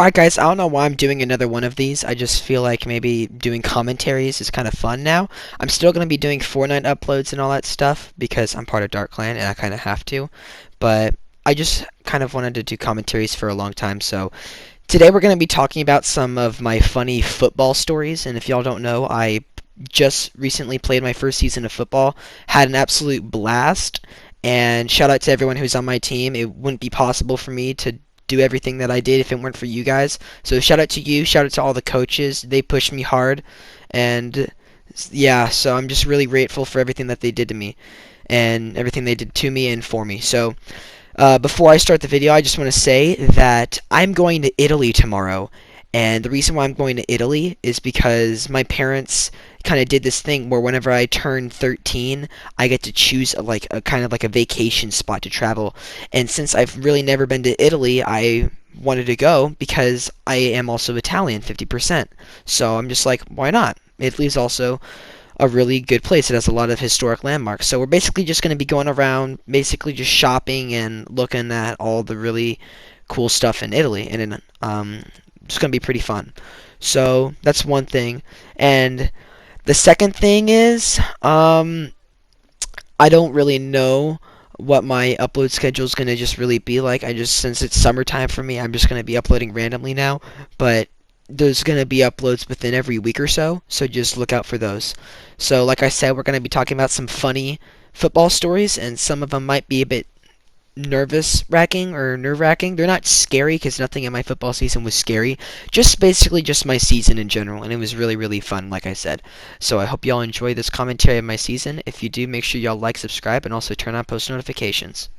Alright guys, I don't know why I'm doing another one of these. I just feel like maybe doing commentaries is kind of fun now. I'm still going to be doing Fortnite uploads and all that stuff because I'm part of Dark Clan and I kind of have to. But I just kind of wanted to do commentaries for a long time. So today we're going to be talking about some of my funny football stories. And if y'all don't know, I just recently played my first season of football. Had an absolute blast. And shout out to everyone who's on my team. It wouldn't be possible for me to do everything that I did if it weren't for you guys. So shout out to you, shout out to all the coaches. They pushed me hard, and yeah, so I'm just really grateful for everything that they did to me and everything they did to me and for me. So before I start the video, I just want to say that I'm going to Italy tomorrow. And the reason why I'm going to Italy is because my parents kind of did this thing where whenever I turn 13, I get to choose like a kind of like a vacation spot to travel. And since I've really never been to Italy, I wanted to go because I am also Italian, 50%. So I'm just like, why not? Italy's also a really good place. It has a lot of historic landmarks. So we're basically just going to be going around, basically just shopping and looking at all the really cool stuff in Italy. And it's going to be pretty fun. So that's one thing. And the second thing is, I don't really know what my upload schedule is going to just really be like. Since it's summertime for me, I'm just going to be uploading randomly now. But there's going to be uploads within every week or so, so just look out for those. So like I said, we're going to be talking about some funny football stories, and some of them might be a bit nerve-wracking. They're not scary because nothing in my football season was scary. Just basically just my season in general, and it was really, really fun, like I said. So I hope y'all enjoy this commentary of my season. If you do, make sure y'all like, subscribe, and also turn on post notifications.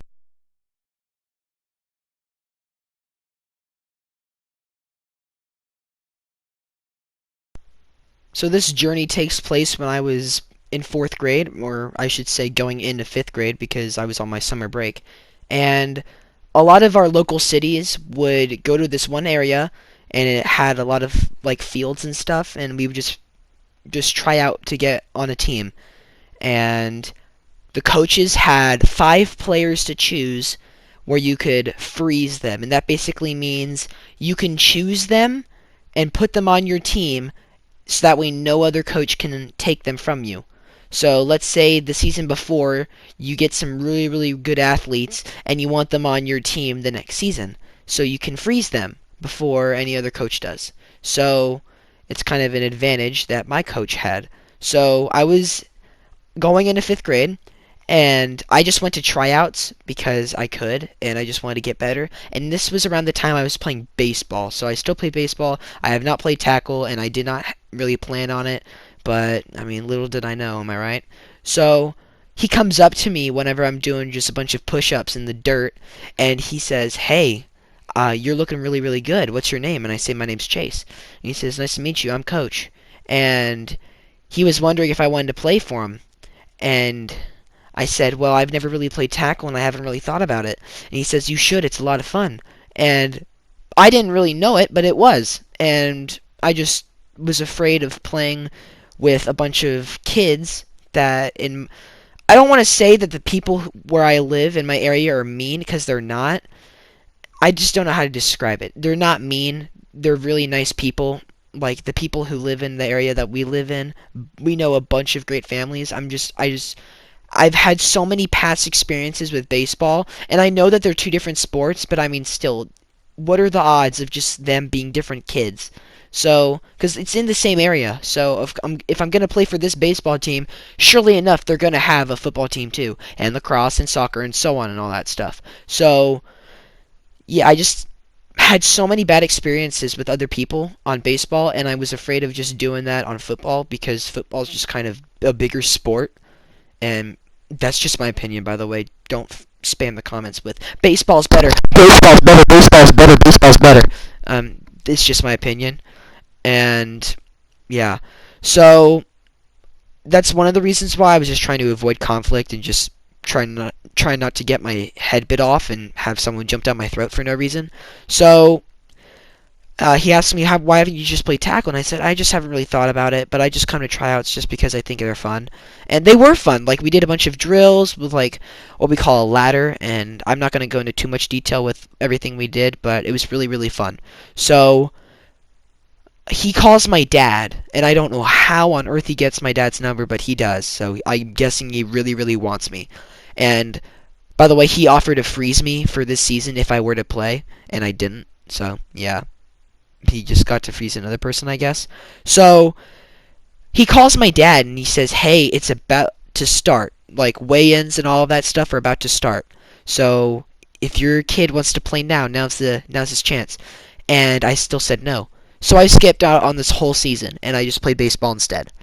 So this journey takes place when I was in 4th grade, or I should say going into 5th grade because I was on my summer break. And a lot of our local cities would go to this one area, and it had a lot of like fields and stuff, and we would just try out to get on a team. And the coaches had 5 players to choose where you could freeze them, and that basically means you can choose them and put them on your team so that way no other coach can take them from you. So let's say the season before you get some really, really good athletes and you want them on your team the next season. So you can freeze them before any other coach does. So it's kind of an advantage that my coach had. So I was going into 5th grade, and I just went to tryouts because I could, and I just wanted to get better. And this was around the time I was playing baseball. So I still play baseball. I have not played tackle, and I did not really plan on it. But, I mean, little did I know, am I right? So he comes up to me whenever I'm doing just a bunch of push-ups in the dirt, and he says, "Hey, you're looking really, really good. What's your name?" And I say, "My name's Chase." And he says, "Nice to meet you. I'm Coach." And he was wondering if I wanted to play for him. And I said, "Well, I've never really played tackle and I haven't really thought about it." And he says, "You should. It's a lot of fun." And I didn't really know it, but it was. And I just was afraid of playing with a bunch of kids that I don't want to say that the people where I live in my area are mean, because they're not. I just don't know how to describe it. They're not mean. They're really nice people. Like the people who live in the area that we live in, we know a bunch of great families. I've had so many past experiences with baseball, and I know that they're two different sports, but I mean, still, what are the odds of just them being different kids? So, because it's in the same area, so if I'm going to play for this baseball team, surely enough, they're going to have a football team too, and lacrosse and soccer and so on and all that stuff. So, yeah, I just had so many bad experiences with other people on baseball, and I was afraid of just doing that on football because football is just kind of a bigger sport. And that's just my opinion, by the way. Don't spam the comments with "baseball's better, baseball's better, baseball's better, baseball's better." It's just my opinion, and yeah. So that's one of the reasons why I was just trying to avoid conflict and just trying not to get my head bit off and have someone jump down my throat for no reason. So he asked me, why haven't you just played tackle? And I said, I just haven't really thought about it, but I just come to tryouts just because I think they're fun. And they were fun. Like, we did a bunch of drills with, like, what we call a ladder, and I'm not going to go into too much detail with everything we did, but it was really, really fun. So, he calls my dad, and I don't know how on earth he gets my dad's number, but he does. So, I'm guessing he really, really wants me. And, by the way, he offered to freeze me for this season if I were to play, and I didn't. So, yeah. He just got to freeze another person, I guess. So he calls my dad and he says, "Hey, it's about to start. Like weigh-ins and all of that stuff are about to start. So if your kid wants to play now, now's his chance." And I still said no. So I skipped out on this whole season and I just played baseball instead.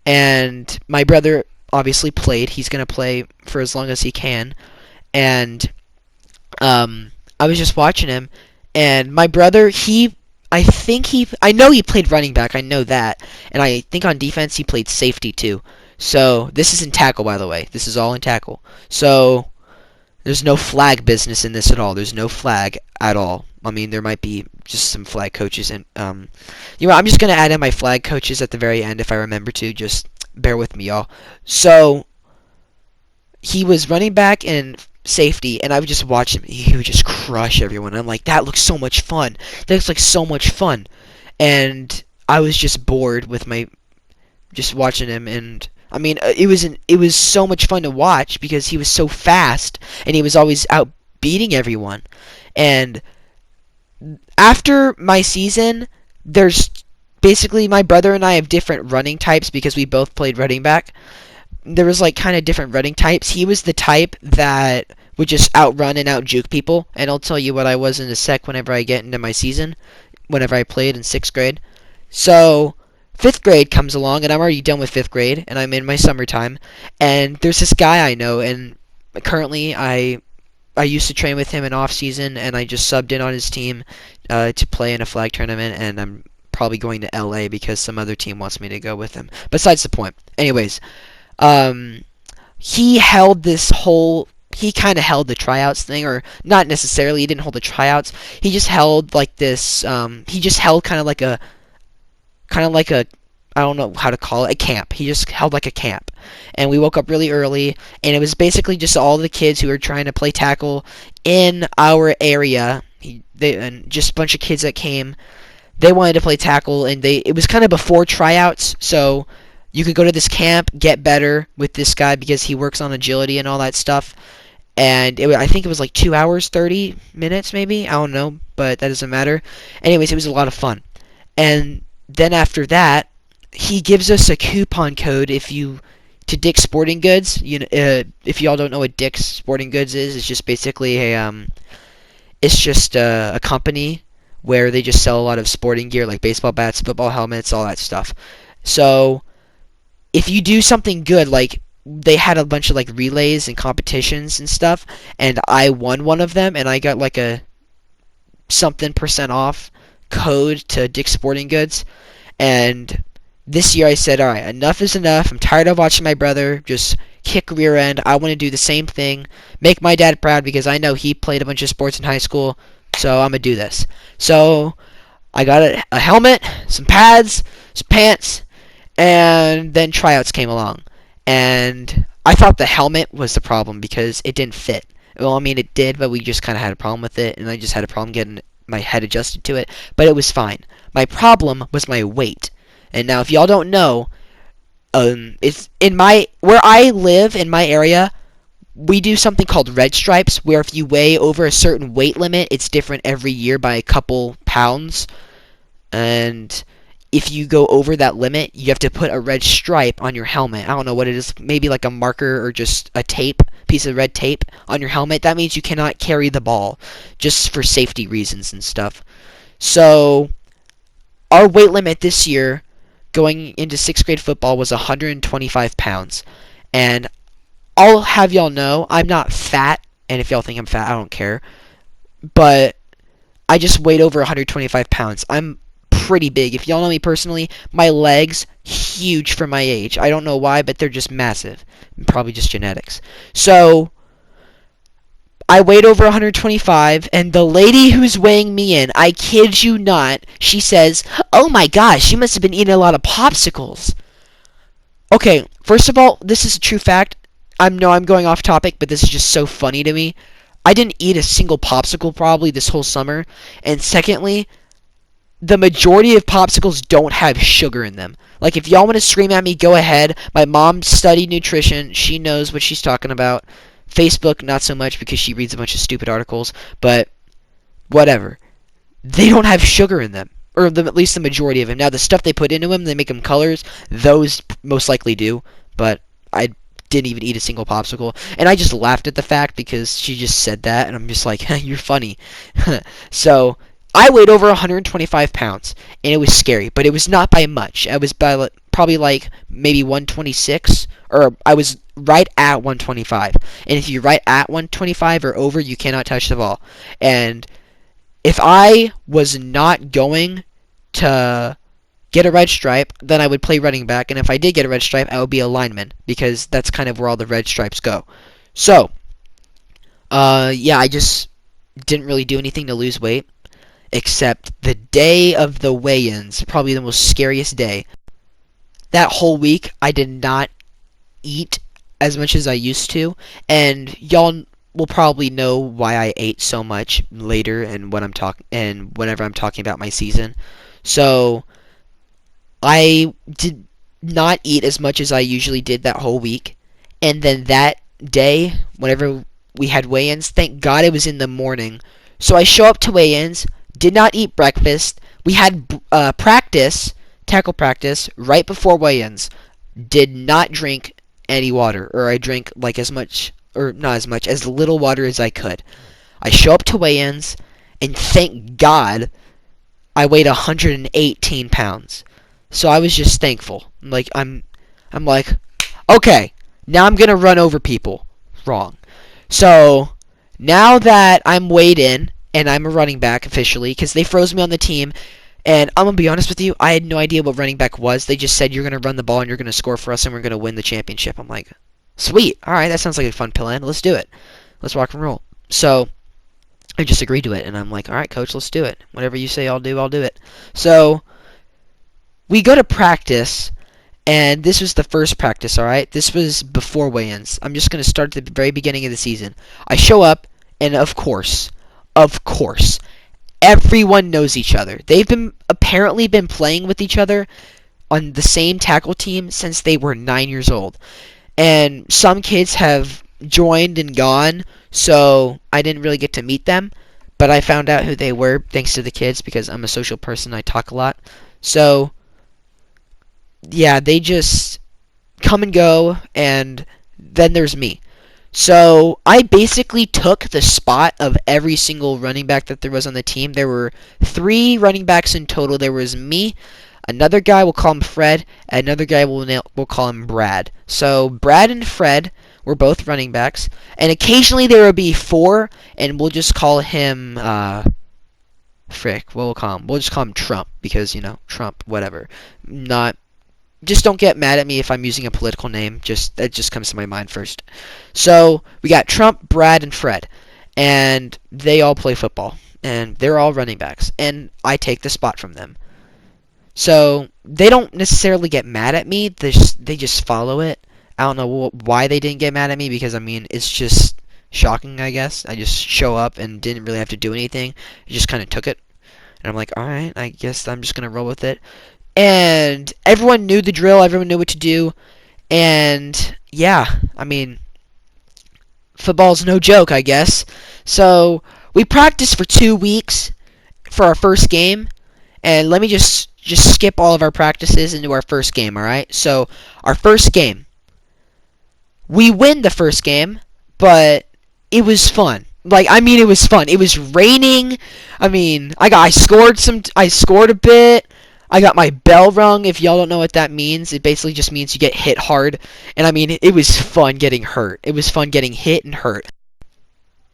And my brother obviously played. He's gonna play for as long as he can. And I was just watching him, and my brother, I know he played running back, I know that, and I think on defense he played safety too. So this is in tackle, by the way. This is all in tackle. So there's no flag business in this at all. There's no flag at all. I mean, there might be just some flag coaches, and I'm just gonna add in my flag coaches at the very end if I remember to. Just bear with me, y'all. So he was running back and safety, and I would just watch him. He would just crush everyone. I'm like, that looks so much fun. That looks like so much fun. And I was just bored with my just watching him. And I mean, it was so much fun to watch because he was so fast and he was always out beating everyone. And after my season, there's basically my brother and I have different running types because we both played running back. There was like kind of different running types. He was the type that would just outrun and outjuke people, and I'll tell you what I was in a sec whenever I get into my season, whenever I played in 6th grade. So 5th grade comes along, and I'm already done with 5th grade, and I'm in my summertime, and there's this guy I know, and currently I used to train with him in off season, and I just subbed in on his team to play in a flag tournament, and I'm probably going to LA because some other team wants me to go with him. Besides the point. Anyways, he held this whole he kind of held the tryouts thing, or not necessarily, he didn't hold the tryouts. He just held like this he just held kind of like a I don't know how to call it, a camp. He just held like a camp. And we woke up really early, and it was basically just all the kids who were trying to play tackle in our area. And just a bunch of kids that came. They wanted to play tackle, and it was kind of before tryouts, so you could go to this camp, get better with this guy because he works on agility and all that stuff. And I think it was like 2 hours, 30 minutes maybe. I don't know, but that doesn't matter. Anyways, it was a lot of fun. And then after that, he gives us a coupon code to Dick's Sporting Goods. If y'all don't know what Dick's Sporting Goods is, it's just basically a company where they just sell a lot of sporting gear like baseball bats, football helmets, all that stuff. So if you do something good, like they had a bunch of like relays and competitions and stuff, and I won one of them, and I got like a something % off code to Dick's Sporting Goods. And this year I said, all right, enough is enough. I'm tired of watching my brother just kick rear end. I want to do the same thing, make my dad proud because I know he played a bunch of sports in high school, so I'm going to do this. So I got a helmet, some pads, some pants, and then tryouts came along. And I thought the helmet was the problem because it didn't fit. Well, I mean, it did, but we just kind of had a problem with it, and I just had a problem getting my head adjusted to it, but it was fine. My problem was my weight. And now, if y'all don't know, it's where I live in my area, we do something called red stripes, where if you weigh over a certain weight limit, it's different every year by a couple pounds. And if you go over that limit, you have to put a red stripe on your helmet. I don't know what it is, maybe like a marker or just a piece of red tape on your helmet. That means you cannot carry the ball, just for safety reasons and stuff. So our weight limit this year going into 6th grade football was 125 pounds. And I'll have y'all know, I'm not fat, and if y'all think I'm fat, I don't care. But I just weighed over 125 pounds. I'm pretty big. If y'all know me personally, my legs, huge for my age. I don't know why, but they're just massive. Probably just genetics. So I weighed over 125, and the lady who's weighing me in, I kid you not, she says, "Oh my gosh, you must have been eating a lot of popsicles." Okay, first of all, this is a true fact. I'm going off topic, but this is just so funny to me. I didn't eat a single popsicle probably this whole summer. And secondly, the majority of popsicles don't have sugar in them. Like, if y'all want to scream at me, go ahead. My mom studied nutrition. She knows what she's talking about. Facebook, not so much because she reads a bunch of stupid articles. But whatever. They don't have sugar in them. Or at least the majority of them. Now, the stuff they put into them, they make them colors. Those most likely do. But I didn't even eat a single popsicle. And I just laughed at the fact because she just said that. And I'm just like, you're funny. So, I weighed over 125 pounds. And it was scary. But it was not by much. I was by probably like maybe 126. Or I was right at 125. And if you're right at 125 or over, you cannot touch the ball. And if I was not going to get a red stripe, then I would play running back. And if I did get a red stripe, I would be a lineman. Because that's kind of where all the red stripes go. So, yeah, I just didn't really do anything to lose weight. Except the day of the weigh-ins, probably the most scariest day. That whole week, I did not eat as much as I used to. And y'all will probably know why I ate so much later and whenever I'm talking about my season. So I did not eat as much as I usually did that whole week. And then that day, whenever we had weigh-ins, thank God it was in the morning. So I show up to weigh-ins, did not eat breakfast. We had tackle practice, right before weigh-ins. Did not drink any water, or I drank like as much, or not as much, as little water as I could. I show up to weigh-ins, and thank God I weighed 118 pounds. So I was just thankful. I'm like, okay, now I'm gonna run over people. Wrong. So now that I'm weighed in and I'm a running back officially, because they froze me on the team, and I'm gonna be honest with you, I had no idea what running back was. They just said you're gonna run the ball and you're gonna score for us and we're gonna win the championship. I'm like, sweet, all right, that sounds like a fun plan. Let's do it. Let's rock and roll. So I just agreed to it, and I'm like, all right, coach, let's do it. Whatever you say, I'll do it. So we go to practice, and this was the first practice, all right? This was before weigh-ins. I'm just going to start at the very beginning of the season. I show up, and of course, everyone knows each other. They've apparently been playing with each other on the same tackle team since they were 9 years old. And some kids have joined and gone, so I didn't really get to meet them. But I found out who they were thanks to the kids because I'm a social person. I talk a lot. So yeah, they just come and go, and then there's me. So I basically took the spot of every single running back that there was on the team. There were 3 running backs in total. There was me, another guy, we'll call him Fred, and another guy we'll call him Brad. So Brad and Fred were both running backs, and occasionally there would be 4, and we'll just call him we'll just call him Trump because, Trump, whatever. Just don't get mad at me if I'm using a political name. That just comes to my mind first. So we got Trump, Brad, and Fred, and they all play football, and they're all running backs, and I take the spot from them. So they don't necessarily get mad at me. They just follow it. I don't know why they didn't get mad at me because it's just shocking, I guess. I just show up and didn't really have to do anything. I just kind of took it, and I'm like, all right, I guess I'm just gonna roll with it. And everyone knew the drill. Everyone knew what to do. And yeah, football's no joke, I guess. So we practiced for 2 weeks for our first game. And let me just skip all of our practices into our first game, all right? So our first game, we win the first game, but it was fun. It was fun. It was raining. I scored a bit. I got my bell rung. If y'all don't know what that means, it basically just means you get hit hard. And it was fun getting hurt. It was fun getting hit and hurt.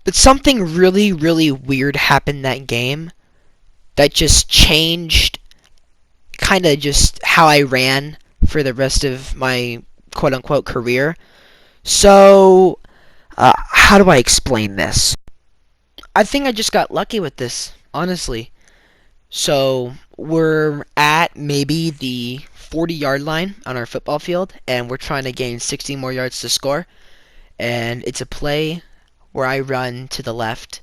But something really, really weird happened that game that just changed kind of just how I ran for the rest of my quote-unquote career. So, how do I explain this? I think I just got lucky with this, honestly. So we're at maybe the 40-yard line on our football field, and we're trying to gain 60 more yards to score. And it's a play where I run to the left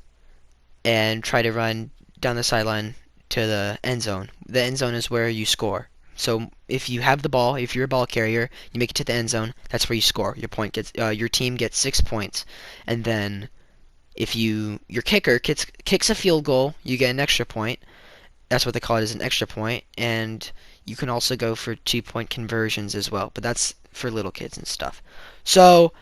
and try to run down the sideline to the end zone. The end zone is where you score. So if you have the ball, if you're a ball carrier, you make it to the end zone. That's where you score. Your team gets 6 points, and then if your kicker kicks a field goal, you get an extra point. That's what they call it, is an extra point, and you can also go for 2-point conversions as well. But that's for little kids and stuff. So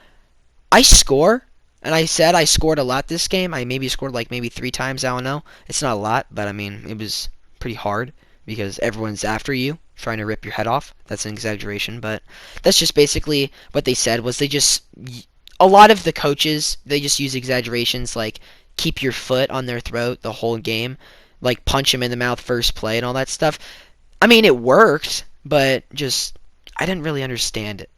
I score, and I said I scored a lot this game. I maybe scored like maybe 3 times. I don't know. It's not a lot, but I mean it was pretty hard because everyone's after you, trying to rip your head off. That's an exaggeration, but that's just basically what they said. Was they just a lot of the coaches, they just use exaggerations like keep your foot on their throat the whole game, like punch them in the mouth first play and all that stuff. I mean it worked, but just I didn't really understand it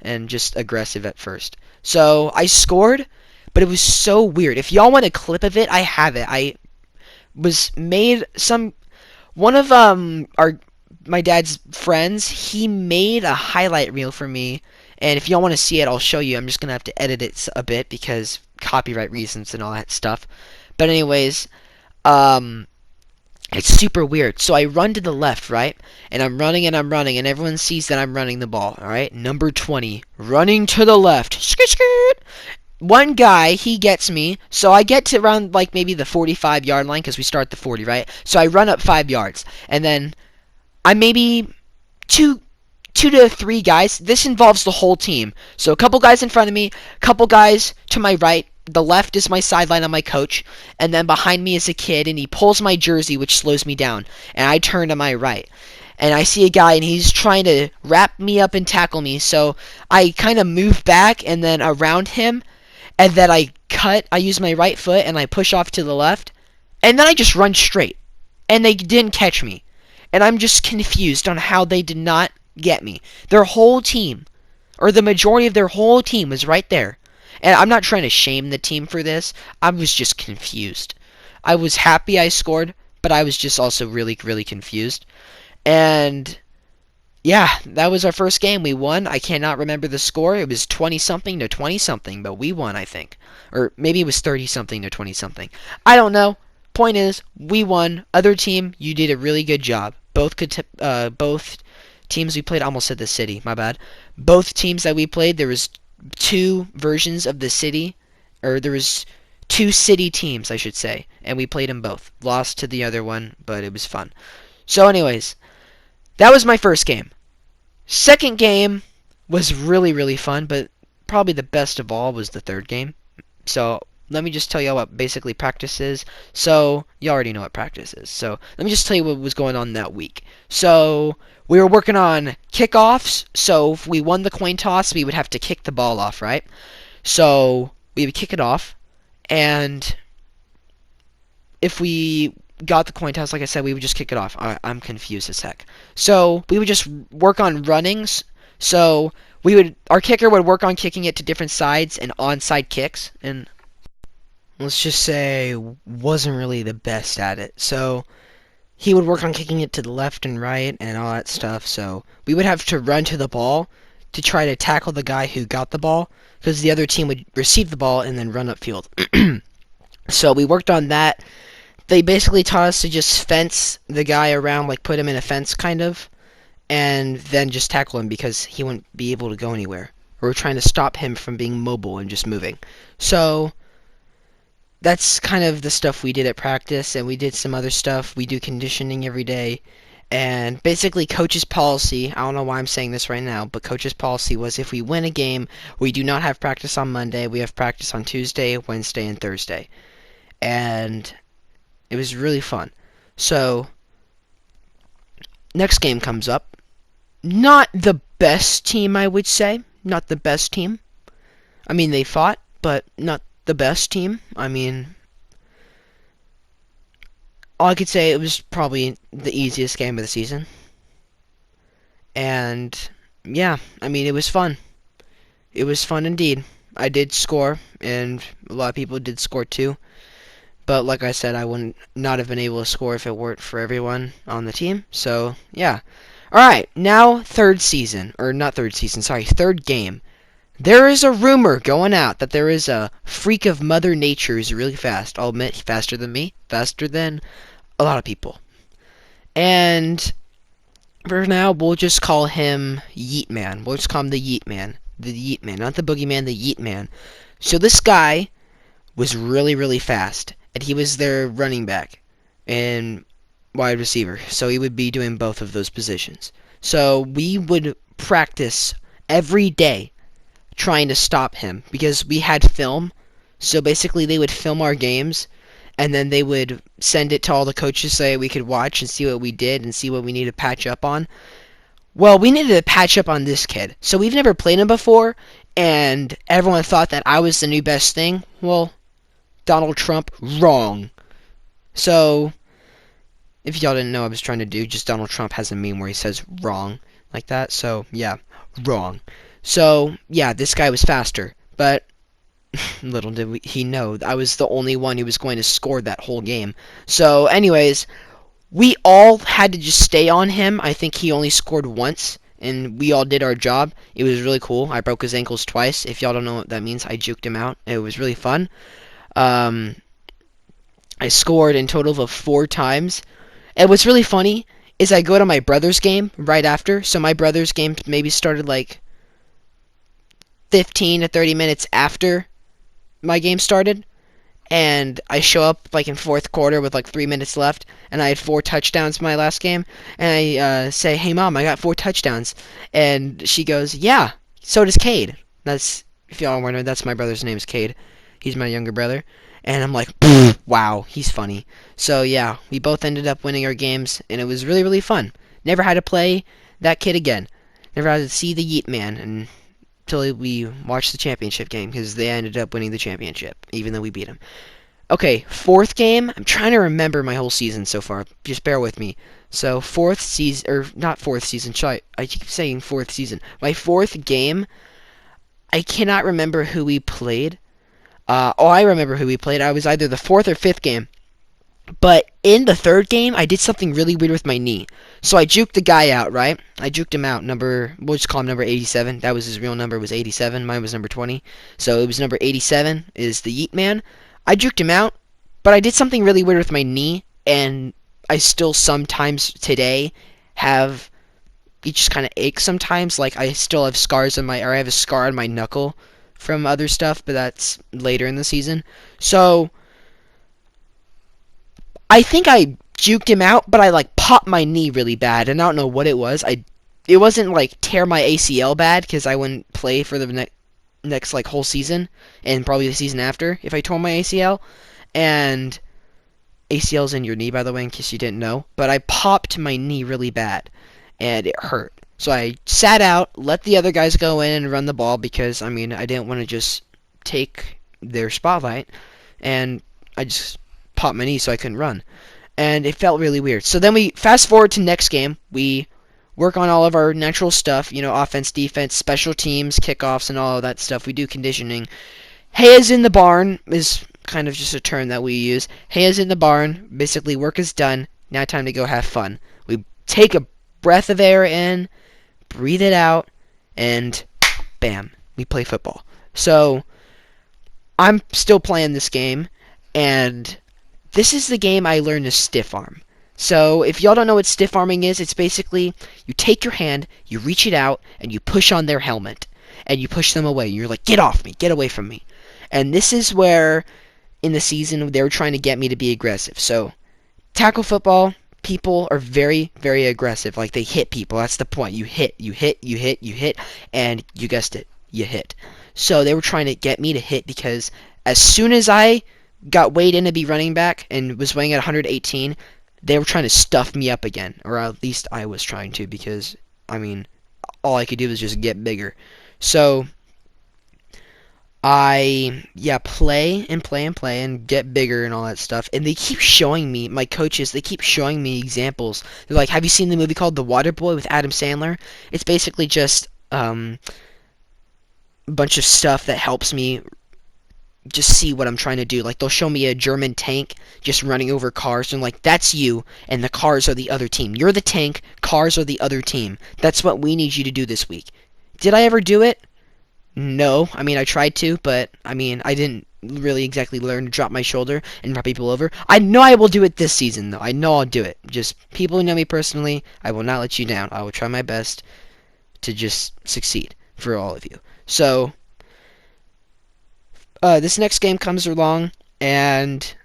and just aggressive at first. So I scored, but it was so weird. If y'all want a clip of it, I have it. I was made some one of our my dad's friends. He made a highlight reel for me, and if y'all want to see it, I'll show you. I'm just gonna have to edit it a bit because copyright reasons and all that stuff. But anyways, um, it's super weird. So I run to the left, right? And I'm running and I'm running, and everyone sees that I'm running the ball, alright? Number 20, running to the left. Skirt, skirt. One guy, he gets me, so I get to around like maybe the 45-yard line because we start at the 40, right? So I run up 5 yards, and then I maybe two to three guys. This involves the whole team. So a couple guys in front of me, a couple guys to my right. The left is my sideline on my coach, and then behind me is a kid, and he pulls my jersey, which slows me down, and I turn to my right. And I see a guy, and he's trying to wrap me up and tackle me, so I kind of move back and then around him, and then I use my right foot, and I push off to the left, and then I just run straight. And they didn't catch me. And I'm just confused on how they did not get me. Their whole team, or the majority of their whole team, was right there. And I'm not trying to shame the team for this. I was just confused. I was happy I scored, but I was just also really, really confused. And yeah, that was our first game. We won. I cannot remember the score. It was 20-something to 20-something, but we won, I think. Or maybe it was 30-something to 20-something. I don't know. Point is, we won. Other team, you did a really good job. Both teams we played, I almost said the city, my bad. Both teams that we played, there was two versions of the city, or there was two city teams, I should say, and we played them both. Lost to the other one, but it was fun. So anyways, that was my first game. Second game was really, really fun, but probably the best of all was the third game. So let me just tell you what basically practice is. So you already know what practice is. So let me just tell you what was going on that week. So we were working on kickoffs. So if we won the coin toss, we would have to kick the ball off, right? So we would kick it off, and if we got the coin toss, like I said, we would just kick it off. I'm confused as heck. So we would just work on runnings. So our kicker would work on kicking it to different sides and onside kicks, and let's just say wasn't really the best at it. So he would work on kicking it to the left and right and all that stuff. So we would have to run to the ball to try to tackle the guy who got the ball, because the other team would receive the ball and then run upfield. So we worked on that. They basically taught us to just fence the guy around, like put him in a fence kind of, and then just tackle him because he wouldn't be able to go anywhere. We were trying to stop him from being mobile and just moving. So that's kind of the stuff we did at practice, and we did some other stuff. We do conditioning every day, and basically coach's policy, I don't know why I'm saying this right now, but coach's policy was if we win a game, we do not have practice on Monday. We have practice on Tuesday, Wednesday, and Thursday. And it was really fun. So next game comes up. Not the best team, I would say. Not the best team. I mean, they fought, but not the best team. I mean, all I could say, it was probably the easiest game of the season. And yeah, I mean, it was fun. It was fun indeed. I did score, and a lot of people did score too. But like I said, I would not have been able to score if it weren't for everyone on the team. So, yeah. Alright, now third season. Or not third season, sorry, third game. There is a rumor going out that there is a freak of Mother Nature who's really fast. I'll admit, faster than me. Faster than a lot of people. And for now, we'll just call him Yeet Man. We'll just call him the Yeet Man. The Yeet Man. Not the Boogeyman, the Yeet Man. So this guy was really, really fast. And he was their running back and wide receiver. So he would be doing both of those positions. So we would practice every day trying to stop him because we had film. So basically they would film our games and then they would send it to all the coaches so that we could watch and see what we did and see what we needed to patch up on. Well, we needed to patch up on this kid. So we've never played him before, and everyone thought that I was the new best thing. Well, Donald Trump, wrong. So, if y'all didn't know what I was trying to do, just Donald Trump has a meme where he says wrong like that. So, yeah, wrong. So, yeah, this guy was faster. But little did he know, I was the only one who was going to score that whole game. So, anyways, we all had to just stay on him. I think he only scored once, and we all did our job. It was really cool. I broke his ankles twice. If y'all don't know what that means, I juked him out. It was really fun. I scored in total of 4 times. And what's really funny is I go to my brother's game right after. So my brother's game maybe started like 15 to 30 minutes after my game started, and I show up like in fourth quarter with like 3 minutes left, and I had 4 touchdowns in my last game, and I say, "Hey Mom, I got 4 touchdowns," and she goes, "Yeah, so does Cade." That's, if y'all wondering, that's my brother's name is Cade. He's my younger brother, and I'm like, wow, he's funny. So yeah, we both ended up winning our games, and it was really, really fun. Never had to play that kid again. Never had to see the Yeet Man until we watched the championship game, because they ended up winning the championship, even though we beat them. Okay, 4th game. I'm trying to remember my whole season so far. Just bear with me. So, 4th season, or not 4th season, I keep saying 4th season. My 4th game, I cannot remember who we played. I remember who we played. I was either the 4th or 5th game. But in the 3rd game, I did something really weird with my knee. So I juked the guy out, right? I juked him out. We'll just call him number 87. That was his real number, was 87. Mine was number 20. So it was number 87 is the Yeet Man. I juked him out, but I did something really weird with my knee, and I still sometimes today have, it just kind of aches sometimes. Like I still have scars I have a scar on my knuckle from other stuff, but that's later in the season. So I think I juked him out, but I like popped my knee really bad, and I don't know what it was. It wasn't like tear my ACL bad, because I wouldn't play for the next like whole season, and probably the season after if I tore my ACL. And ACL's in your knee, by the way, in case you didn't know. But I popped my knee really bad, and it hurt. So I sat out, let the other guys go in and run the ball, because I mean I didn't want to just take their spotlight, and I just popped my knee so I couldn't run, and it felt really weird. So then we fast forward to next game. We work on all of our natural stuff, offense, defense, special teams, kickoffs, and all of that stuff. We do conditioning. Hay is in the barn is kind of just a term that we use. Hay is in the barn. Basically, work is done. Now time to go have fun. We take a breath of air in, breathe it out, and bam, we play football. So I'm still playing this game, and this is the game I learned to stiff arm. So if y'all don't know what stiff arming is, it's basically you take your hand, you reach it out, and you push on their helmet, and you push them away. You're like, get off me, get away from me. And this is where, in the season, they were trying to get me to be aggressive. So tackle football, people are very, very aggressive. Like, they hit people. That's the point. You hit, and you guessed it, you hit. So they were trying to get me to hit, because as soon as I got weighed in to be running back and was weighing at 118, they were trying to stuff me up again. Or at least I was trying to, because, I mean, all I could do was just get bigger. So I play and get bigger and all that stuff. And they keep showing me, my coaches, they keep showing me examples. They're like, have you seen the movie called The Waterboy with Adam Sandler? It's basically just a bunch of stuff that helps me just see what I'm trying to do. Like, they'll show me a German tank just running over cars, and like, that's you, and the cars are the other team. You're the tank, cars are the other team. That's what we need you to do this week. Did I ever do it? No. I mean, I tried to, but I mean, I didn't really exactly learn to drop my shoulder and run people over. I know I will do it this season, though. I know I'll do it. Just people who know me personally, I will not let you down. I will try my best to just succeed for all of you. So, this next game comes along, and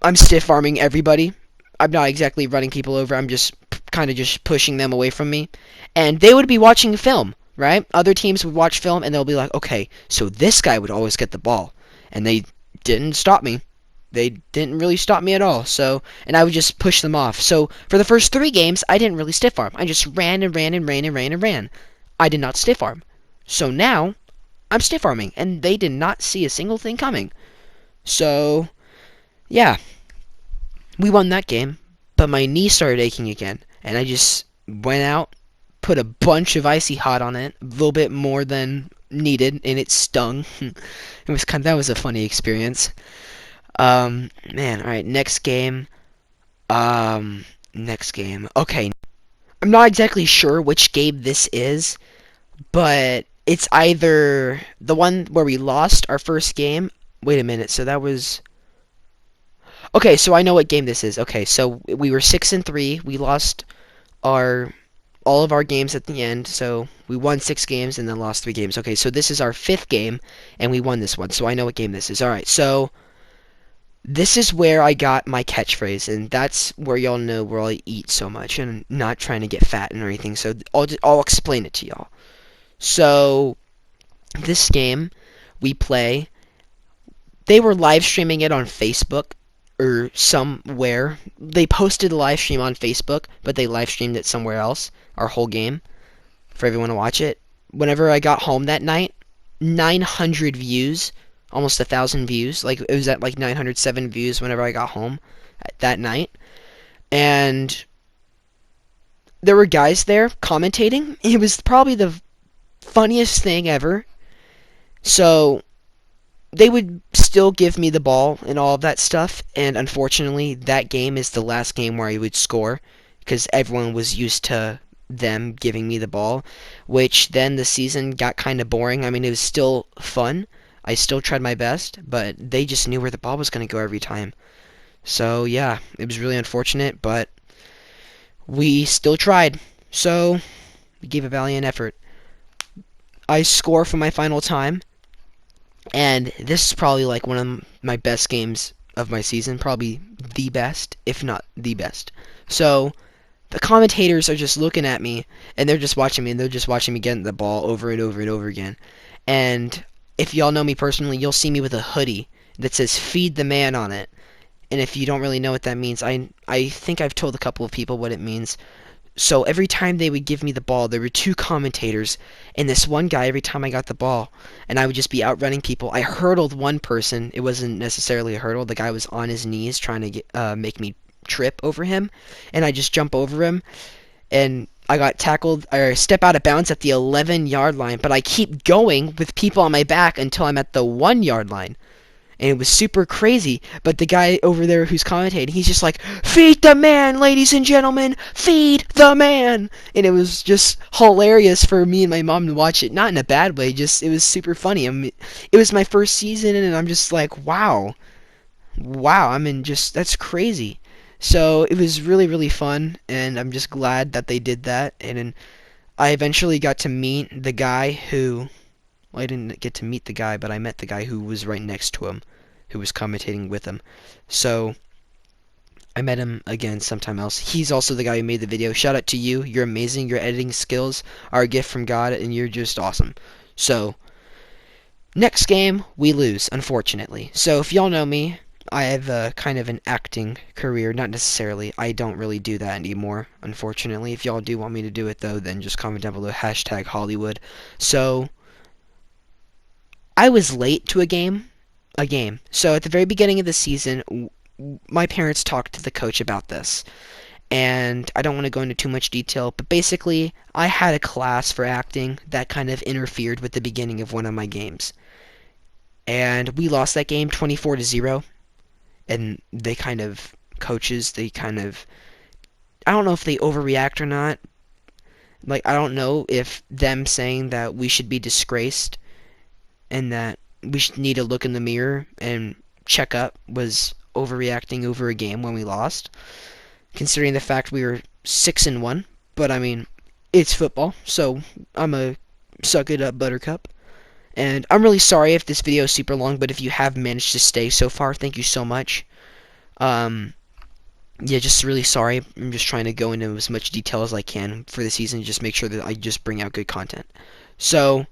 I'm stiff arming everybody. I'm not exactly running people over. I'm just kind of just pushing them away from me. And they would be watching film, right? Other teams would watch film, and they'll be like, okay, so this guy would always get the ball. And they didn't stop me. They didn't really stop me at all. So, and I would just push them off. So, for the first 3 games, I didn't really stiff arm. I just ran and ran and ran and ran and ran. I did not stiff arm. So now, I'm stiff arming, and they did not see a single thing coming. So, yeah, we won that game, but my knee started aching again, and I just went out, put a bunch of icy hot on it, a little bit more than needed, and it stung. That was a funny experience. Man, all right, next game. Next game. Okay, I'm not exactly sure which game this is, but it's either the one where we lost our first game. Wait a minute. So that was. Okay, so I know what game this is. Okay, so we were 6-3. We lost our all of our games at the end. So we won 6 games and then lost 3 games. Okay, so this is our 5th game, and we won this one. So I know what game this is. All right, so this is where I got my catchphrase, and that's where y'all know where I eat so much, and I'm not trying to get fat or anything. So I'll explain it to y'all. So this game we play. They were live streaming it on Facebook or somewhere. They posted a live stream on Facebook, but they live streamed it somewhere else, our whole game, for everyone to watch it. Whenever I got home that night, 900 views, almost 1,000 views. Like, it was at like 907 views whenever I got home that night. And there were guys there commentating. It was probably the funniest thing ever. So they would still give me the ball and all of that stuff, and unfortunately that game is the last game where I would score, because everyone was used to them giving me the ball, which then the season got kind of boring. I mean, it was still fun. I still tried my best, but they just knew where the ball was going to go every time. So yeah, it was really unfortunate, but we still tried. So we gave a valiant effort. I score for my final time. And this is probably like one of my best games of my season, probably the best, if not the best. So the commentators are just looking at me, and they're just watching me, and they're just watching me get the ball over and over and over again. And if y'all know me personally, you'll see me with a hoodie that says "Feed the Man" on it. And if you don't really know what that means, I think I've told a couple of people what it means. So every time they would give me the ball, there were 2 commentators, and this one guy, every time I got the ball, and I would just be outrunning people, I hurdled one person. It wasn't necessarily a hurdle. The guy was on his knees trying to make me trip over him, and I just jump over him, and I got tackled, or step out of bounds at the 11-yard line, but I keep going with people on my back until I'm at the 1-yard line. And it was super crazy, but the guy over there who's commentating, he's just like, "Feed the man, ladies and gentlemen, feed the man!" And it was just hilarious for me and my mom to watch it, not in a bad way, just, it was super funny. I mean, it was my first season, and I'm just like, wow, I mean, just, that's crazy. So, it was really, really fun, and I'm just glad that they did that, and then I eventually got to meet the guy who... Well, I didn't get to meet the guy, but I met the guy who was right next to him, who was commentating with him. So, I met him again sometime else. He's also the guy who made the video. Shout out to you. You're amazing. Your editing skills are a gift from God, and you're just awesome. So, next game, we lose, unfortunately. So, if y'all know me, I have a kind of an acting career. Not necessarily. I don't really do that anymore, unfortunately. If y'all do want me to do it, though, then just comment down below, #Hollywood. So... I was late to a game. So at the very beginning of the season, my parents talked to the coach about this. And I don't want to go into too much detail, but basically, I had a class for acting that kind of interfered with the beginning of one of my games. and we lost that game 24-0. And they kind of coaches, they kind of, I don't know if they overreact or not. Like, I don't know if them saying that we should be disgraced and that we should need to look in the mirror and check up was overreacting over a game when we lost, considering the fact we were 6-1. But I mean, it's football, so I'm a suck it up, Buttercup. And I'm really sorry if this video is super long, but if you have managed to stay so far, thank you so much. Yeah, just really sorry. I'm just trying to go into as much detail as I can for the season, just make sure that I just bring out good content. So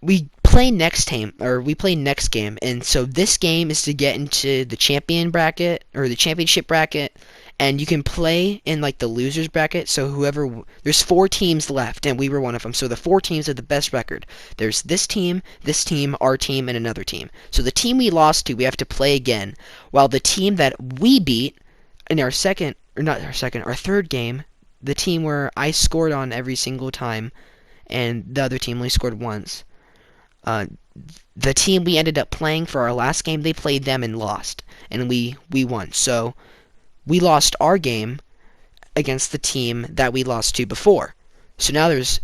we play next game, and so this game is to get into the champion bracket or the championship bracket, and you can play in like the losers bracket. So there's 4 teams left, and we were one of them. So the 4 teams have the best record. There's this team, our team, and another team. So the team we lost to, we have to play again, while the team that we beat in our third game, the team where I scored on every single time, and the other team only scored once. The team we ended up playing for our last game, they played them and lost, and we won. So we lost our game against the team that we lost to before. So now there's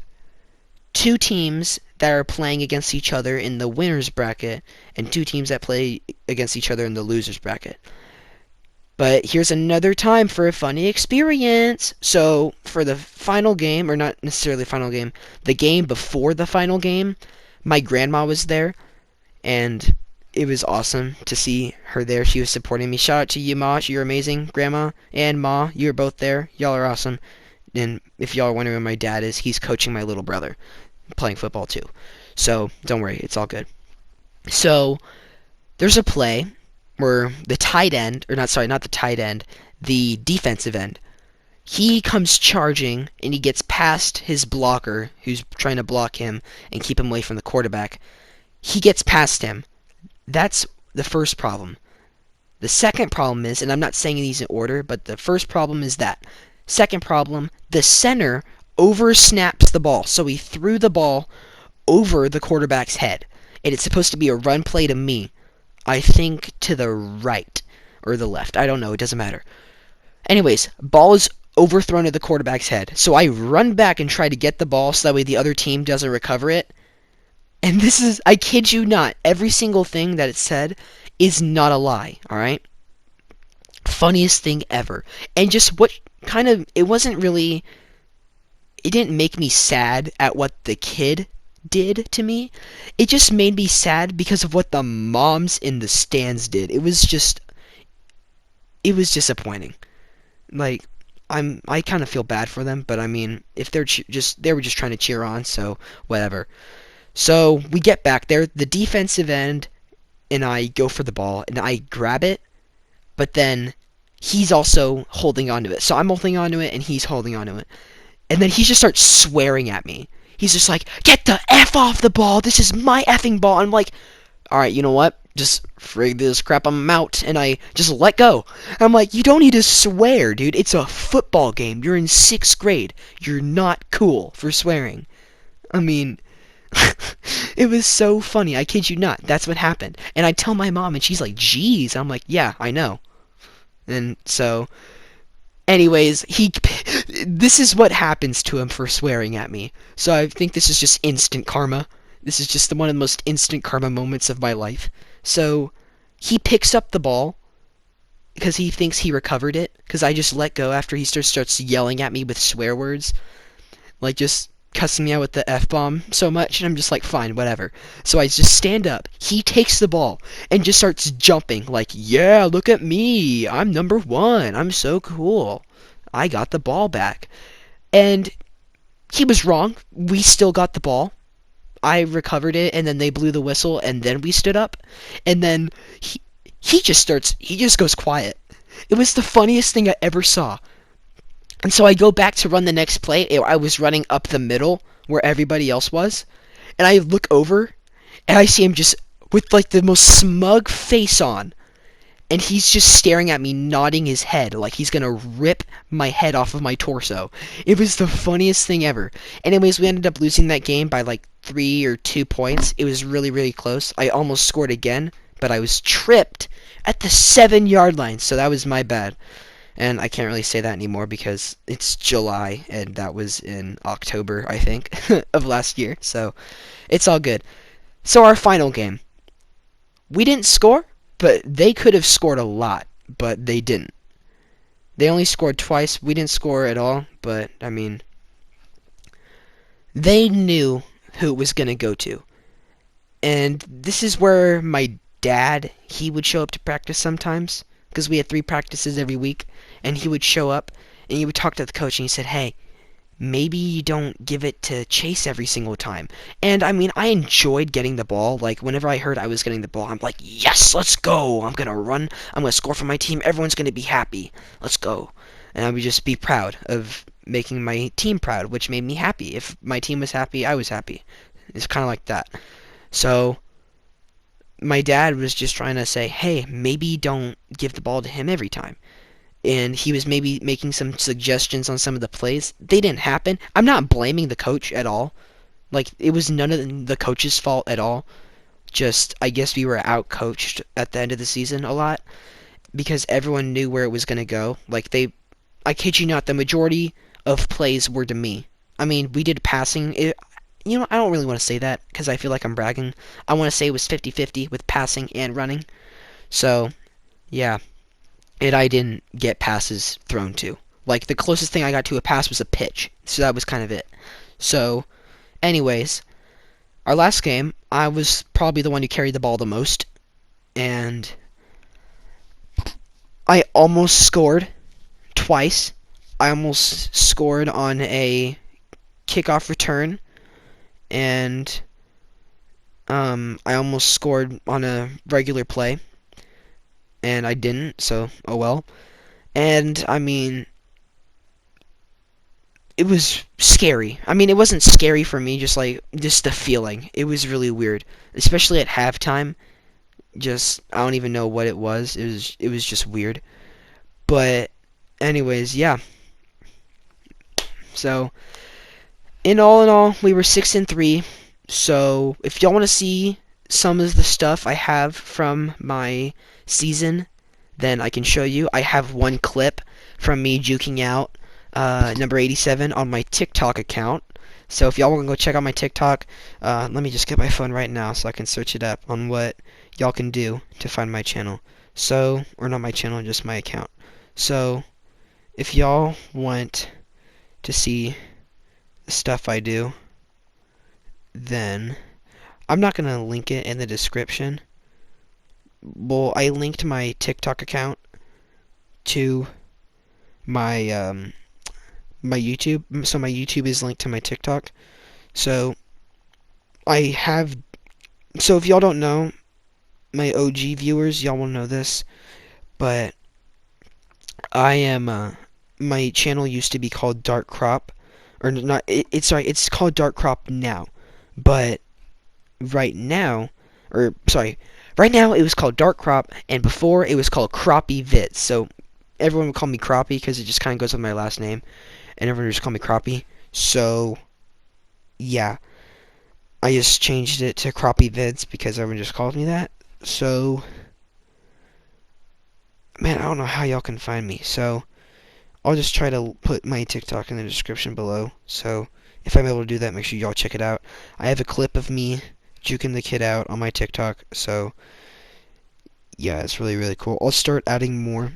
2 teams that are playing against each other in the winners bracket and 2 teams that play against each other in the losers bracket. But here's another time for a funny experience. So for the final game, or not necessarily final game, the game before the final game, my grandma was there, and it was awesome to see her there. She was supporting me. Shout out to you, Ma. You're amazing. Grandma and Ma, you're both there. Y'all are awesome. And if y'all are wondering where my dad is, he's coaching my little brother, playing football too. So don't worry, it's all good. So there's a play where the tight end, or not the tight end, the defensive end, he comes charging, and he gets past his blocker, who's trying to block him and keep him away from the quarterback. He gets past him. That's the first problem. The second problem is, and I'm not saying these in order, but the first problem is that. Second problem, the center oversnaps the ball. So he threw the ball over the quarterback's head. And it's supposed to be a run play to me. I think to the right or the left. I don't know. It doesn't matter. Anyways, ball is overthrown at the quarterback's head. So I run back and try to get the ball so that way the other team doesn't recover it. And this is, I kid you not, every single thing that it said is not a lie, alright? Funniest thing ever. And just what kind of, it didn't make me sad at what the kid did to me. It just made me sad because of what the moms in the stands did. It was disappointing. Like, I kind of feel bad for them, but I mean, if they were just trying to cheer on, so whatever. So we get back there, the defensive end and I go for the ball, and I grab it, but then he's also holding onto it. So I'm holding onto it, and he's holding onto it. And then he just starts swearing at me. He's just like, "Get the F off the ball! This is my effing ball!" And I'm like, alright, you know what? Just frig this crap, I'm out. And I just let go. I'm like, you don't need to swear, dude. It's a football game. You're in 6th grade. You're not cool for swearing. I mean, it was so funny. I kid you not. That's what happened. And I tell my mom, and she's like, "Geez." I'm like, "Yeah, I know." And so, anyways, this is what happens to him for swearing at me. So I think this is just instant karma. This is just one of the most instant karma moments of my life. So he picks up the ball because he thinks he recovered it, because I just let go after he starts yelling at me with swear words, like just cussing me out with the F-bomb so much, and I'm just like, fine, whatever. So I just stand up, he takes the ball, and just starts jumping, like, yeah, look at me, I'm number 1, I'm so cool, I got the ball back. And he was wrong, we still got the ball, I recovered it, and then they blew the whistle, and then we stood up, and then he just goes quiet. It was the funniest thing I ever saw. And so I go back to run the next play. I was running up the middle where everybody else was. And I look over, and I see him just with like the most smug face on. and he's just staring at me, nodding his head like he's gonna rip my head off of my torso. It was the funniest thing ever. Anyways, we ended up losing that game by like 3 or 2 points. It was really, really close. I almost scored again, but I was tripped at the 7-yard line, so that was my bad. And I can't really say that anymore because it's July, and that was in October, I think, of last year. So it's all good. So our final game. We didn't score, but they could have scored a lot, but they didn't. They only scored twice. We didn't score at all, but, I mean, they knew who it was going to go to. And this is where my dad, he would show up to practice sometimes, because we had 3 practices every week, and he would show up, and he would talk to the coach, and he said, hey, maybe you don't give it to Chase every single time. And, I mean, I enjoyed getting the ball. Like, whenever I heard I was getting the ball, I'm like, yes, let's go. I'm going to run. I'm going to score for my team. Everyone's going to be happy. Let's go. And I would just be proud of making my team proud, which made me happy. If my team was happy, I was happy. It's kind of like that. So my dad was just trying to say, hey, maybe don't give the ball to him every time. And he was maybe making some suggestions on some of the plays. They didn't happen. I'm not blaming the coach at all. Like, it was none of the coach's fault at all. Just, I guess we were out-coached at the end of the season a lot because everyone knew where it was going to go. Like, I kid you not, the majority of plays were to me. I mean, we did passing. I don't really want to say that because I feel like I'm bragging. I want to say it was 50-50 with passing and running. So, yeah. And I didn't get passes thrown to. Like, the closest thing I got to a pass was a pitch. So that was kind of it. So, anyways, our last game, I was probably the one who carried the ball the most. And I almost scored twice. I almost scored on a kickoff return. And I almost scored on a regular play. And I didn't, so oh well. And, I mean, it was scary. I mean, it wasn't scary for me, just the feeling. It was really weird. Especially at halftime. I don't even know what it was. It was just weird. But, anyways, yeah. So, in all, we were 6-3. So, if y'all want to see some of the stuff I have from my season, then I can show you. I have one clip from me juking out number 87 on my TikTok account. So if y'all want to go check out my TikTok, let me just get my phone right now so I can search it up on what y'all can do to find my channel. So, or not my channel, just my account. So, if y'all want to see the stuff I do, then I'm not going to link it in the description. Well, I linked my TikTok account to my my YouTube, so my YouTube is linked to my TikTok. So so if y'all don't know, my OG viewers, y'all will know this, but I am my channel used to be called Dark Crop, or not. It's called Dark Crop now, but right now, right now it was called Dark Crop, and before it was called Crappie Vids. So everyone would call me Crappie because it just kind of goes with my last name, and everyone would just call me Crappie. So, yeah, I just changed it to Crappie Vids because everyone just calls me that. So, man, I don't know how y'all can find me. So, I'll just try to put my TikTok in the description below. So, if I'm able to do that, make sure y'all check it out. I have a clip of me juking the kid out on my TikTok, so yeah, it's really, really cool. I'll start adding more,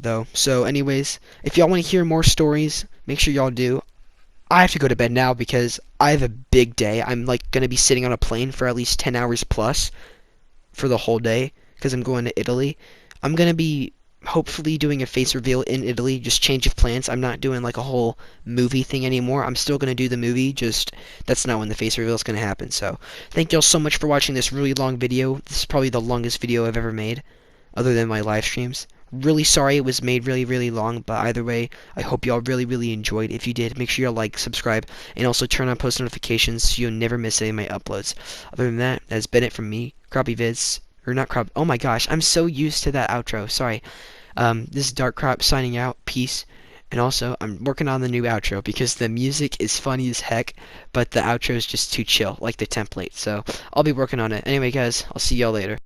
though. So anyways, if y'all want to hear more stories, make sure y'all do. I have to go to bed now because I have a big day. I'm like going to be sitting on a plane for at least 10 hours plus for the whole day because I'm going to Italy. I'm going to be hopefully doing a face reveal in Italy, just change of plans. I'm not doing like a whole movie thing anymore. I'm still going to do the movie, just that's not when the face reveal is going to happen. So thank y'all so much for watching this really long video. This is probably the longest video I've ever made, other than my live streams. Really sorry it was made really, really long, but either way, I hope y'all really, really enjoyed. If you did, make sure you like, subscribe, and also turn on post notifications so you'll never miss any of my uploads. Other than that, that's been it from me, Crappie Vids, or not crop. Oh my gosh, I'm so used to that outro. Sorry. This is Dark Crop signing out. Peace. And also, I'm working on the new outro because the music is funny as heck, but the outro is just too chill, like the template. So I'll be working on it. Anyway, guys, I'll see y'all later.